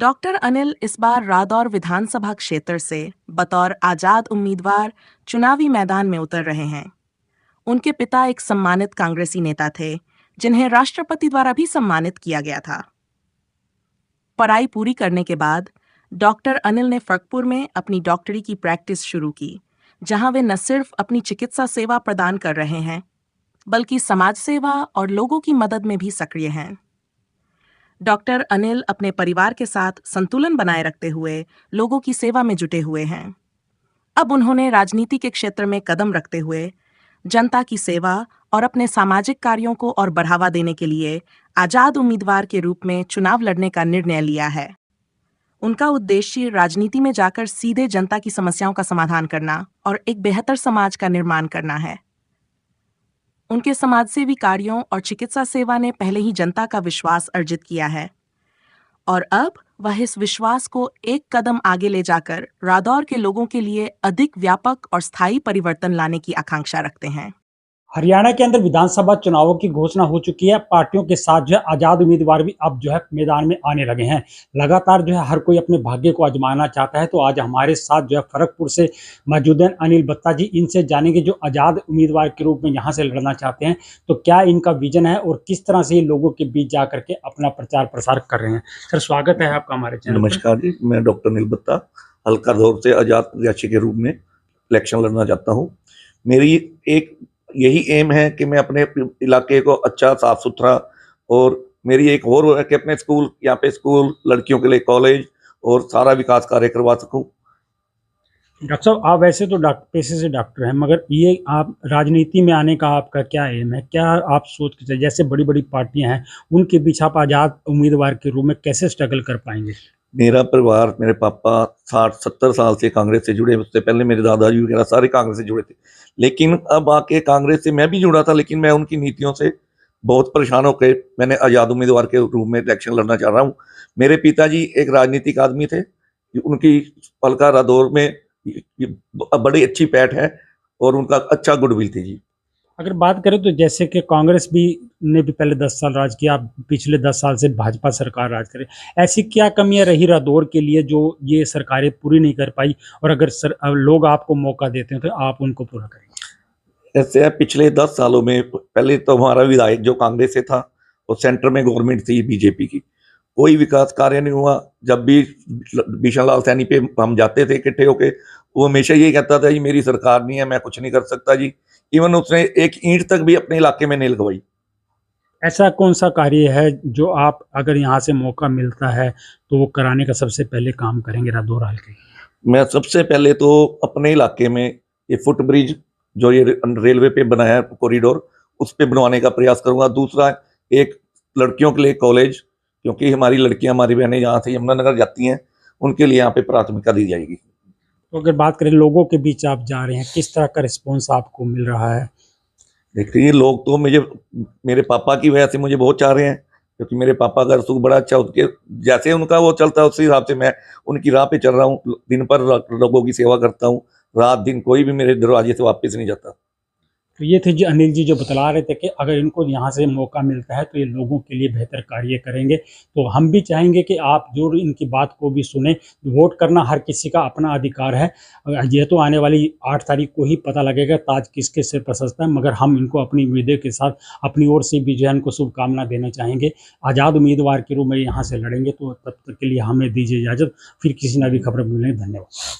Doctor Anil इस बार रादौर विधानसभा क्षेत्र से बतौर आजाद उम्मीदवार चुनावी मैदान में उतर रहे हैं। उनके पिता एक सम्मानित कांग्रेसी नेता थे, जिन्हें राष्ट्रपति द्वारा भी सम्मानित किया गया था। पढ़ाई पूरी करने के बाद डॉक्टर अनिल ने फर्कपुर में अपनी डॉक्टरी की प्रैक्टिस शुरू की, जहां वे न सिर्फ अपनी चिकित्सा सेवा प्रदान कर रहे हैं, बल्कि समाज सेवा और लोगों की मदद में भी सक्रिय हैं। डॉक्टर अनिल अपने परिवार के साथ संतुलन बनाए रखते हुए लोगों की सेवा में जुटे हुए हैं। अब उन्होंने राजनीति के क्षेत्र में कदम रखते हुए जनता की सेवा और अपने सामाजिक कार्यों को और बढ़ावा देने के लिए आजाद उम्मीदवार के रूप में चुनाव लड़ने का निर्णय लिया है। उनका उद्देश्य राजनीति में जाकर सीधे जनता की समस्याओं का समाधान करना और एक बेहतर समाज का निर्माण करना है। उनके समाजसेवी कार्यों और चिकित्सा सेवा ने पहले ही जनता का विश्वास अर्जित किया है और अब वह इस विश्वास को एक कदम आगे ले जाकर रादौर के लोगों के लिए अधिक व्यापक और स्थायी परिवर्तन लाने की आकांक्षा रखते हैं। हरियाणा के अंदर विधानसभा चुनावों की घोषणा हो चुकी है। पार्टियों के साथ जो है आजाद उम्मीदवार भी अब जो है मैदान में आने लगे हैं। लगातार जो है हर कोई अपने भाग्य को आजमाना चाहता है। तो आज हमारे साथ जो है फर्कपुर से मौजूद हैं अनिल बत्ता जी। इनसे जानेंगे जो आजाद उम्मीदवार के रूप में यहाँ से लड़ना चाहते हैं, तो क्या इनका विजन है और किस तरह से ये लोगों के बीच जा करके अपना प्रचार प्रसार कर रहे हैं। सर, स्वागत है आपका हमारे चैनल। नमस्कार जी, मैं डॉक्टर अनिल बत्ता हल्का दौर से आजाद प्रत्याशी के रूप में इलेक्शन लड़ना चाहता हूँ। मेरी एक यही एम है कि मैं अपने इलाके को अच्छा साफ सुथरा, और मेरी एक और है कि अपने स्कूल, यहाँ पे स्कूल, लड़कियों के लिए कॉलेज और सारा विकास कार्य करवा सकूं। डॉक्टर साहब, आप वैसे तो पेशे से डॉक्टर हैं, मगर ये आप राजनीति में आने का आपका क्या एम है? क्या आप सोच के जैसे बड़ी बड़ी पार्टियां हैं उनके बीच आप आजाद उम्मीदवार के रूप में कैसे स्ट्रगल कर पाएंगे? मेरा परिवार, मेरे पापा 60-70 साल से कांग्रेस से जुड़े। उससे पहले मेरे दादाजी वगैरह सारे कांग्रेस से जुड़े थे, लेकिन अब आके कांग्रेस से मैं भी जुड़ा था, लेकिन मैं उनकी नीतियों से बहुत परेशान होकर मैंने आजाद उम्मीदवार के रूप में इलेक्शन लड़ना चाह रहा हूँ। मेरे पिताजी एक राजनीतिक आदमी थे, उनकी हल्का रादौर में बड़ी अच्छी पैठ है और उनका अच्छा गुडविल थी जी। अगर बात करें तो जैसे कि कांग्रेस ने भी पहले 10 साल राज किया, पिछले 10 साल से भाजपा सरकार राज करे। ऐसी क्या कमियां रही रादौर के लिए जो ये सरकारें पूरी नहीं कर पाई, और अगर लोग आपको मौका देते हैं तो आप उनको पूरा करेंगे? ऐसे है, पिछले 10 सालों में पहले तो हमारा विधायक जो कांग्रेस से था और सेंटर में गवर्नमेंट थी बीजेपी की, कोई विकास कार्य नहीं हुआ। जब भी बिशन लाल सैनी पे हम जाते थे इकट्ठे होके, वो हमेशा ये कहता था जी मेरी सरकार नहीं है, मैं कुछ नहीं कर सकता जी। इवन उसने एक ईंट तक भी अपने इलाके में नहीं लगवाई। ऐसा कौन सा कार्य है जो आप अगर यहाँ से मौका मिलता है तो वो कराने का सबसे पहले काम करेंगे रादौर हल्के? मैं सबसे पहले तो अपने इलाके में ये फुट ब्रिज जो ये रेलवे पे बनाया है कॉरिडोर, उस पे बनवाने का प्रयास करूंगा। दूसरा, एक लड़कियों के लिए कॉलेज, क्योंकि हमारी लड़कियां, हमारी बहनें यहाँ से यमुनानगर जाती हैं, उनके लिए यहाँ पे प्राथमिकता दी जाएगी। तो अगर बात करें लोगों के बीच आप जा रहे हैं, किस तरह का रिस्पॉन्स आपको मिल रहा है? देखिए, लोग तो मेरे पापा की वजह से मुझे बहुत चाह रहे हैं, क्योंकि मेरे पापा का रसूख बड़ा अच्छा, उसके जैसे उनका वो चलता है उसी हिसाब से मैं उनकी राह पे चल रहा हूँ। दिन पर लोगों की सेवा करता हूँ, रात दिन कोई भी मेरे दरवाजे से वापस नहीं जाता। तो ये थे जो अनिल जी जो बतला रहे थे कि अगर इनको यहाँ से मौका मिलता है तो ये लोगों के लिए बेहतर कार्य करेंगे। तो हम भी चाहेंगे कि आप जो इनकी बात को भी सुने। वोट करना हर किसी का अपना अधिकार है। ये तो आने वाली 8 तारीख को ही पता लगेगा ताज किसके सिर पर सजता है, मगर हम इनको अपनी उम्मीदों के साथ अपनी ओर से भी जो है इनको शुभकामना देना चाहेंगे। आज़ाद उम्मीदवार के रूप में यहाँ से लड़ेंगे। तो तब तक के लिए हमें दीजिए इजाज़त, फिर किसी नई खबर मिलेंगे। धन्यवाद।